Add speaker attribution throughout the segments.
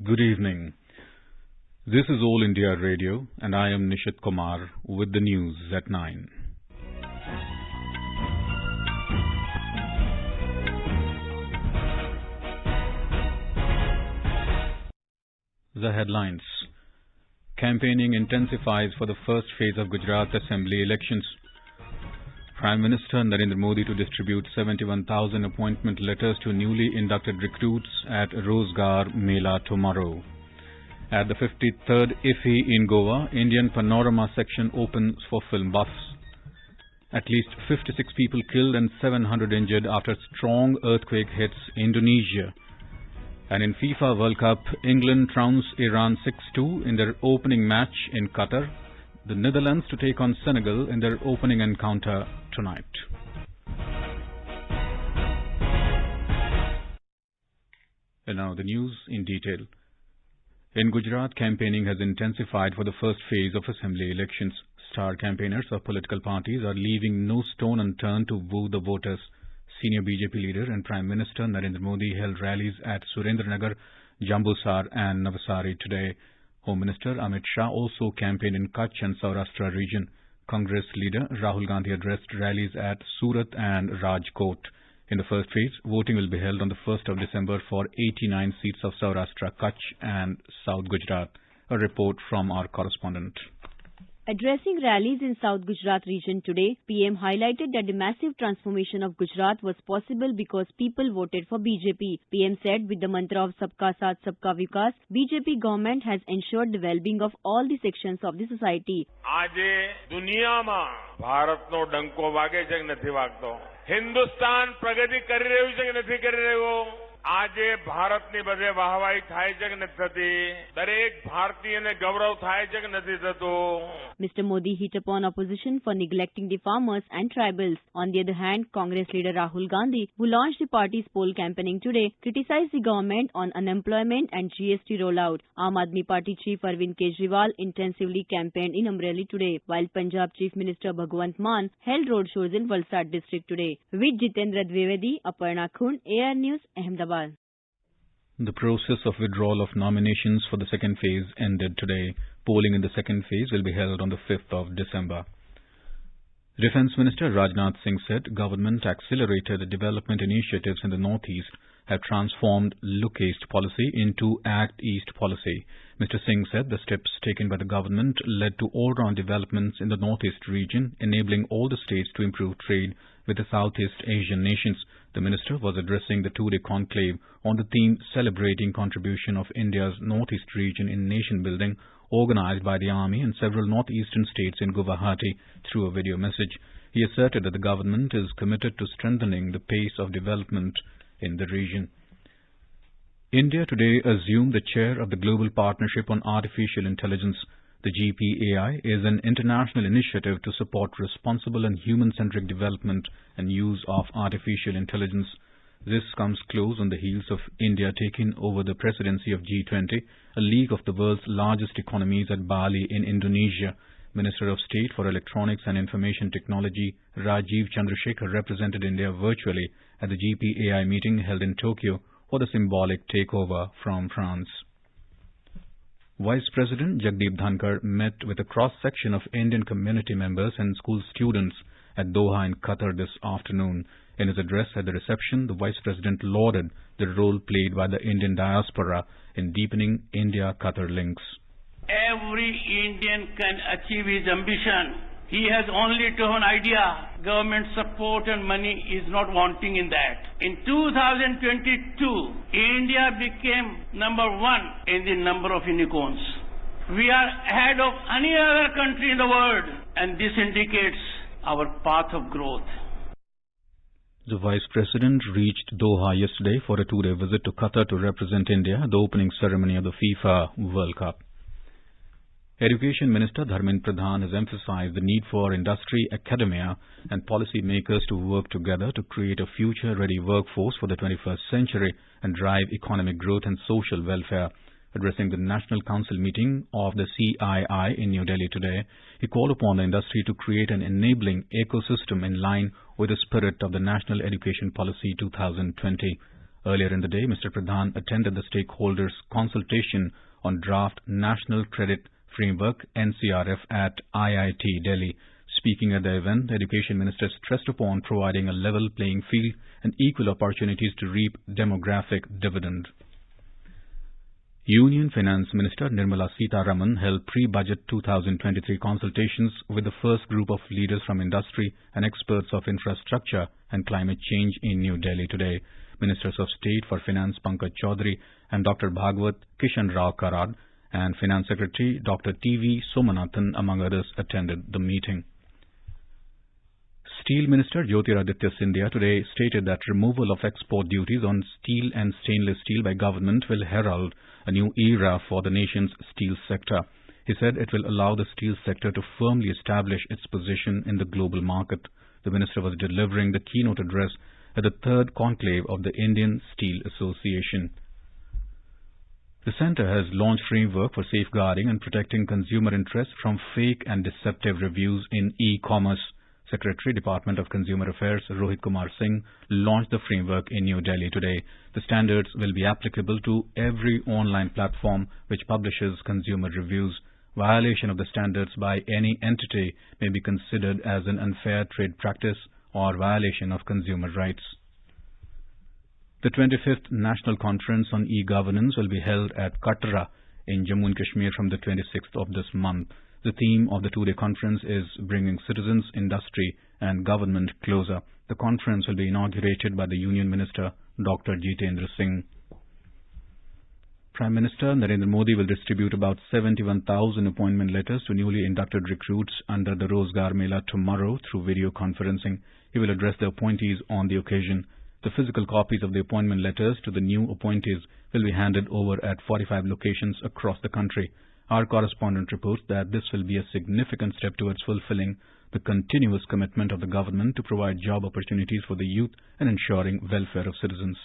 Speaker 1: Good evening. This is All India Radio and I am Nishit Kumar with the news at 9. The headlines. Campaigning intensifies for the first phase of Gujarat Assembly elections. Prime Minister Narendra Modi to distribute 71,000 appointment letters to newly inducted recruits at Rozgar Mela tomorrow. At the 53rd IFFI in Goa, Indian Panorama section opens for film buffs. At least 56 people killed and 700 injured after strong earthquake hits Indonesia. And in FIFA World Cup, England trounced Iran 6-2 in their opening match in Qatar. The Netherlands to take on Senegal in their opening encounter tonight. And now the news in detail. In Gujarat, campaigning has intensified for the first phase of assembly elections. Star campaigners of political parties are leaving no stone unturned to woo the voters. Senior BJP leader and Prime Minister Narendra Modi held rallies at Surendranagar, Jambusar and Navsari today. Home Minister Amit Shah also campaigned in Kutch and Saurashtra region. Congress leader Rahul Gandhi addressed rallies at Surat and Rajkot. In the first phase, voting will be held on the 1st of December for 89 seats of Saurashtra, Kutch and South Gujarat. A report from our correspondent.
Speaker 2: Addressing rallies in South Gujarat region today, PM highlighted that the massive transformation of Gujarat was possible because people voted for BJP. PM said with the mantra of Sabka Saath Sabka Vikas, BJP government has ensured the well-being of all the sections of the society.
Speaker 3: આજે દુનિયામાં ભારતનો ડંકો વાગે છે કે નથી વાગતો? હિન્દુસ્તાન પ્રગતિ કરી રહ્યું છે કે નથી કરી રહ્યું? આજે ભારતની બધે વાહવાઈ થાય છે કે નથી થતી? દરેક ભારતીયને ગૌરવ થાય છે કે નથી થતું?
Speaker 2: Mr. Modi hit upon opposition for neglecting the farmers and tribals. On the other hand, Congress leader Rahul Gandhi, who launched the party's poll campaigning today, criticized the government on unemployment and GST rollout. Aam Aadmi Party chief Arvind Kejriwal intensively campaigned in Amreli today, while Punjab Chief Minister Bhagwant Mann held roadshows in Valsad district today. With Jitendra Dwivedi, Aparna Khund, AR News, Ahmedabad.
Speaker 1: The process of withdrawal of nominations for the second phase ended today. Polling in the second phase will be held on the 5th of December. Defence Minister Rajnath Singh said government accelerated development initiatives in the Northeast have transformed Look East policy into Act East policy. Mr. Singh said the steps taken by the government led to all-round developments in the Northeast region, enabling all the states to improve trade with the Southeast Asian nations. The minister was addressing the two-day conclave on the theme celebrating contribution of India's Northeast region in nation building, organized by the army and several northeastern states in Guwahati through a video message. He asserted that the government is committed to strengthening the pace of development in the region. India today assumed the chair of the Global Partnership on Artificial Intelligence. The GPAI is an international initiative to support responsible and human-centric development and use of artificial intelligence. This comes close on the heels of India taking over the presidency of G20, a league of the world's largest economies at Bali in Indonesia. Minister of State for Electronics and Information Technology Rajiv Chandrasekhar represented India virtually at the GPAI meeting held in Tokyo for the symbolic takeover from France. Vice President Jagdeep Dhankar met with a cross-section of Indian community members and school students at Doha in Qatar this afternoon. In his address at the reception, the Vice President lauded the role played by the Indian diaspora in deepening India-Qatar links.
Speaker 4: Every Indian can achieve his ambition. He has only to have an idea. Government support and money is not wanting in that. In 2022, India became number one in the number of unicorns. We are ahead of any other country in the world, and this indicates our path of growth.
Speaker 1: The Vice President reached Doha yesterday for a two-day visit to Qatar to represent India at the opening ceremony of the FIFA World Cup. Education Minister Dharmendra Pradhan has emphasized the need for industry, academia and policy makers to work together to create a future-ready workforce for the 21st century and drive economic growth and social welfare. Addressing the National Council meeting of the CII in New Delhi today, he called upon the industry to create an enabling ecosystem in line with the spirit of the National Education Policy 2020. Earlier in the day, Mr. Pradhan attended the stakeholders' consultation on Draft National Credit Framework (NCRF) at IIT Delhi. Speaking at the event, the Education Minister stressed upon providing a level playing field and equal opportunities to reap demographic dividend. Union Finance Minister Nirmala Sitharaman held pre-budget 2023 consultations with the first group of leaders from industry and experts of infrastructure and climate change in New Delhi today. Ministers of State for Finance Pankaj Chaudhary and Dr. Bhagwat Kishan Rao Karad and Finance Secretary Dr. T.V. Somanathan, among others, attended the meeting. Steel Minister Jyotiraditya Scindia today stated that removal of export duties on steel and stainless steel by government will herald a new era for the nation's steel sector. He said it will allow the steel sector to firmly establish its position in the global market. The minister was delivering the keynote address at the third conclave of the Indian Steel Association. The centre has launched framework for safeguarding and protecting consumer interests from fake and deceptive reviews in e-commerce. Secretary, Department of Consumer Affairs, Rohit Kumar Singh, launched the framework in New Delhi today. The standards will be applicable to every online platform which publishes consumer reviews. Violation of the standards by any entity may be considered as an unfair trade practice or violation of consumer rights. The 25th National Conference on E-Governance will be held at Katra in Jammu and Kashmir from the 26th of this month. The theme of the two-day conference is bringing citizens, industry and government closer. The conference will be inaugurated by the Union Minister, Dr. Jitendra Singh. Prime Minister Narendra Modi will distribute about 71,000 appointment letters to newly inducted recruits under the Rozgar Mela tomorrow through video conferencing. He will address the appointees on the occasion. The physical copies of the appointment letters to the new appointees will be handed over at 45 locations across the country. Our correspondent reports that this will be a significant step towards fulfilling the continuous commitment of the government to provide job opportunities for the youth and ensuring welfare of citizens.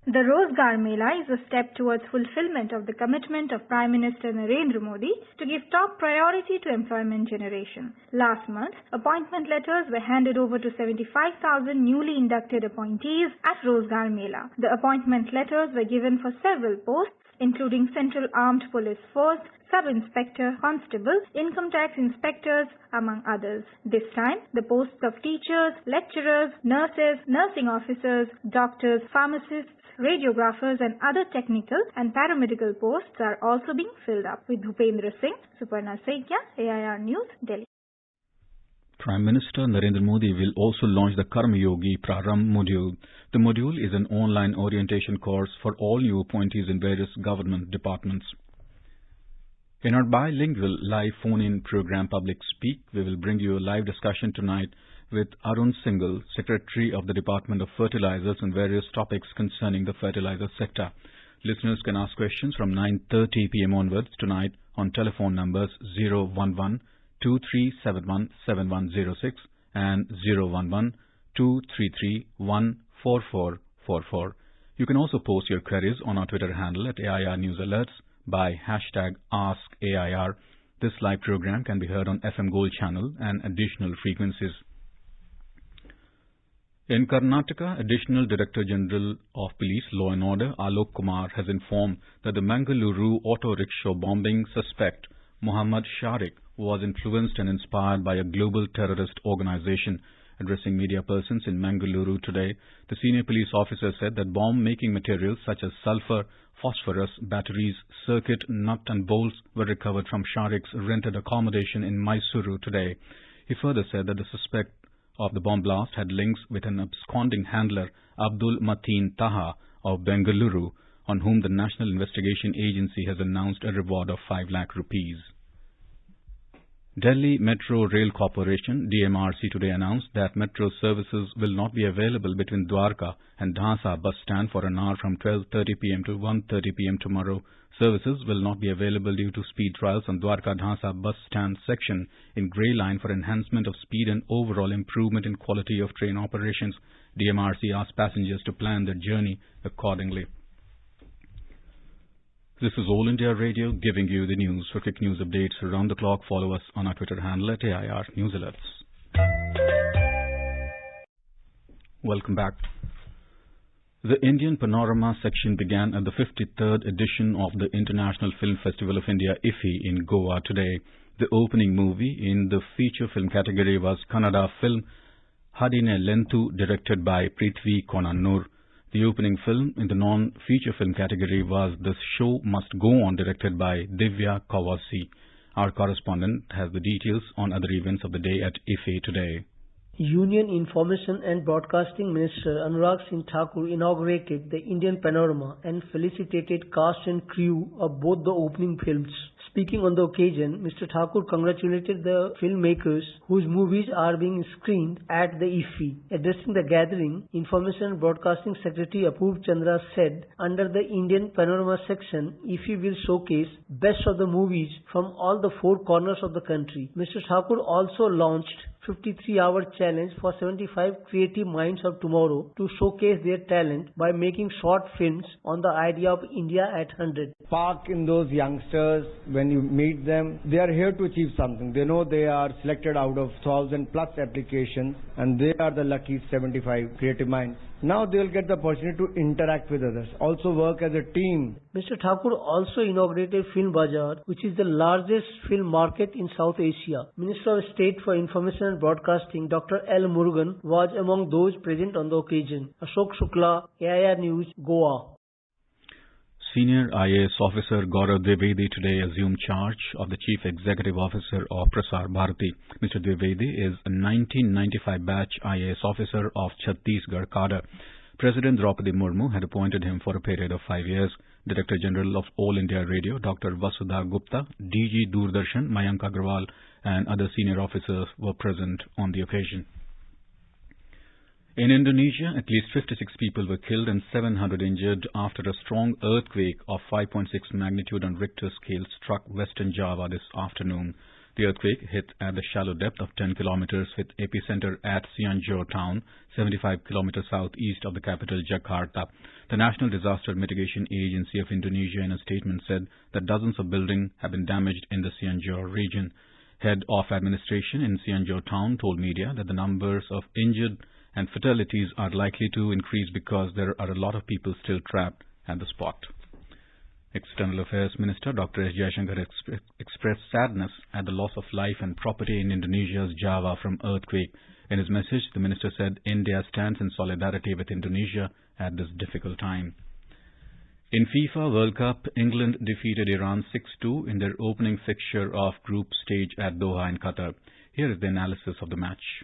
Speaker 5: The Rozgar Mela is a step towards fulfillment of the commitment of Prime Minister Narendra Modi to give top priority to employment generation. Last month, appointment letters were handed over to 75,000 newly inducted appointees at Rozgar Mela. The appointment letters were given for several posts, including Central Armed Police Force, Sub-Inspector, Constable, Income Tax Inspectors, among others. This time, the posts of teachers, lecturers, nurses, nursing officers, doctors, pharmacists, radiographers and other technical and paramedical posts are also being filled up. With Bhupendra Singh, Suparna Saikia, AIR News, Delhi.
Speaker 1: Prime Minister Narendra Modi will also launch the Karma Yogi Prarambh module. The module is an online orientation course for all new appointees in various government departments. In our bilingual live phone-in program Public Speak, we will bring you a live discussion tonight with Arun Singhal, Secretary of the Department of Fertilizers, on various topics concerning the fertilizer sector. Listeners can ask questions from 9:30 p.m. onwards tonight on telephone numbers 011-2371-7106 and 011-233-14444. You can also post your queries on our Twitter handle at AIR News Alerts by hashtag AskAIR. This live program can be heard on FM Gold channel and additional frequencies. In Karnataka, Additional Director General of Police Law and Order Alok Kumar has informed that the Mangaluru auto rickshaw bombing suspect Muhammad Sharik was influenced and inspired by a global terrorist organization. Addressing media persons in Mangaluru today, the senior police officer said that bomb-making materials such as sulfur, phosphorus, batteries, circuit, nut and bolts were recovered from Sharik's rented accommodation in Mysuru today. He further said that the suspect of the bomb blast had links with an absconding handler, Abdul Mateen Taha of Bengaluru, on whom the National Investigation Agency has announced a reward of 5 lakh rupees. Delhi Metro Rail Corporation DMRC today announced that metro services will not be available between Dwarka and Dhasa bus stand for an hour from 12:30 p.m. to 1:30 p.m. tomorrow. Services will not be available due to speed trials on Dwarka-Dhasa bus stand section in Grey Line for enhancement of speed and overall improvement in quality of train operations. DMRC asked passengers to plan their journey accordingly. This is All India Radio giving you the news. For quick news updates around the clock, follow us on our Twitter handle at AIR News Alerts. Welcome back. The Indian Panorama section began at the 53rd edition of the International Film Festival of India IFFI in Goa today. The opening movie in the feature film category was Kannada film Hadine Lentu, directed by Prithvi Konannur. The opening film in the non-feature film category was The Show Must Go On, directed by Divya Kawasi. Our correspondent has the details on other events of the day at IFFI today.
Speaker 6: Union Information and Broadcasting Minister Anurag Singh Thakur inaugurated the Indian Panorama and felicitated cast and crew of both the opening films. Speaking on the occasion, Mr. Thakur congratulated the filmmakers whose movies are being screened at the IFFI. Addressing the gathering, Information and Broadcasting Secretary Apurv Chandra said, under the Indian Panorama section, IFFI will showcase best of the movies from all the four corners of the country. Mr. Thakur also launched 53-hour challenge for 75 creative minds of tomorrow to showcase their talent by making short films on the idea of India at 100.
Speaker 7: Spark in those youngsters, when you meet them, they are here to achieve something. They know they are selected out of 1,000+ applications and they are the lucky 75 creative minds. Now they will get the opportunity to interact with others, also work as a team.
Speaker 6: Mr. Thakur also inaugurated Film Bazaar, which is the largest film market in South Asia. Minister of State for Information and Broadcasting, Dr. L. Murugan, was among those present on the occasion. Ashok Shukla, AIR News, Goa.
Speaker 1: Senior IAS officer Gaurav Dwivedi today assumed charge of the Chief Executive Officer of Prasar Bharati. Mr. Dwivedi is a 1995 batch IAS officer of Chhattisgarh cadre. President Draupadi Murmu had appointed him for a period of 5 years. Director General of All India Radio, Dr. Vasudha Gupta, DG Doordarshan, Mayank Agrawal and other senior officers were present on the occasion. In Indonesia, at least 56 people were killed and 700 injured after a strong earthquake of 5.6 magnitude on Richter scale struck western Java this afternoon. The earthquake hit at the shallow depth of 10 kilometers with epicenter at Cianjur town, 75 kilometers southeast of the capital Jakarta. The National Disaster Mitigation Agency of Indonesia in a statement said that dozens of buildings have been damaged in the Cianjur region. Head of administration in Cianjur town told media that the numbers of injured and fatalities are likely to increase because there are a lot of people still trapped at the spot. External Affairs Minister Dr. S. Jaishankar expressed sadness at the loss of life and property in Indonesia's Java from earthquake. In his message, the minister said India stands in solidarity with Indonesia at this difficult time. In FIFA World Cup, England defeated Iran 6-2 in their opening fixture of group stage at Doha in Qatar. Here is the analysis of the match.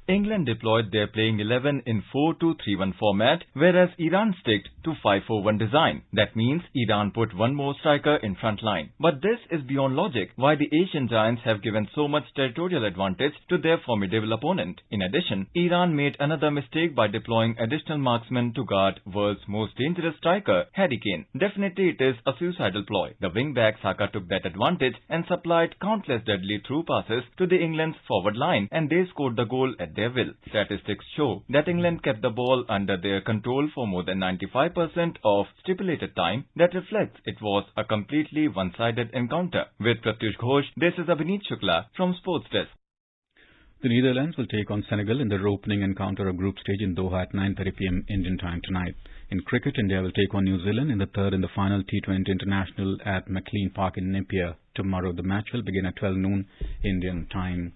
Speaker 8: England deployed their playing 11 in 4-2-3-1 format, whereas Iran sticked to 5-4-1 design. That means Iran put one more striker in front line. But this is beyond logic, why the Asian giants have given so much territorial advantage to their formidable opponent. In addition, Iran made another mistake by deploying additional marksmen to guard world's most dangerous striker, Harry Kane. Definitely it is a suicidal ploy. The wing-back Saka took that advantage and supplied countless deadly through passes to the England's forward line, and they scored the goal at their will. Statistics show that England kept the ball under their control for more than 95% of stipulated time. That reflects it was a completely one-sided encounter. With Pratyush Ghosh, this is Abhineet Shukla from Sports Desk.
Speaker 1: The Netherlands will take on Senegal in their opening encounter of group stage in Doha at 9:30 p.m. Indian time tonight. In cricket, India will take on New Zealand in the third and the final T20 International at McLean Park in Napier tomorrow. The match will begin at 12 noon Indian time.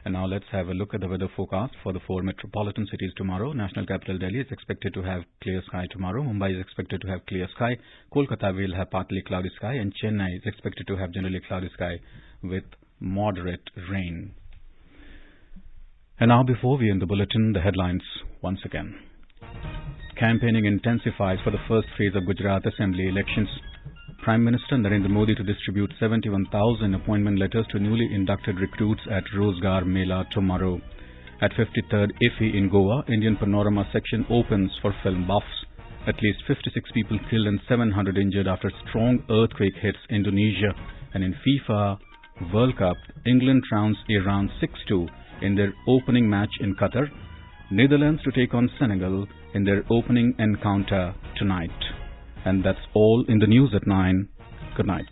Speaker 1: And now let's have a look at the weather forecast for the four metropolitan cities tomorrow. National capital Delhi is expected to have clear sky tomorrow. Mumbai is expected to have clear sky. Kolkata will have partly cloudy sky. And Chennai is expected to have generally cloudy sky with moderate rain. And now before we end the bulletin, the headlines once again. Campaigning intensifies for the first phase of Gujarat Assembly elections. Prime Minister Narendra Modi to distribute 71,000 appointment letters to newly inducted recruits at Rozgar Mela tomorrow. At 53rd IFFI in Goa, Indian Panorama section opens for film buffs. At least 56 people killed and 700 injured after strong earthquake hits Indonesia. And in FIFA World Cup, England trounced Iran 6-2 in their opening match in Qatar. Netherlands to take on Senegal in their opening encounter tonight. And that's all in the news at 9. Good night.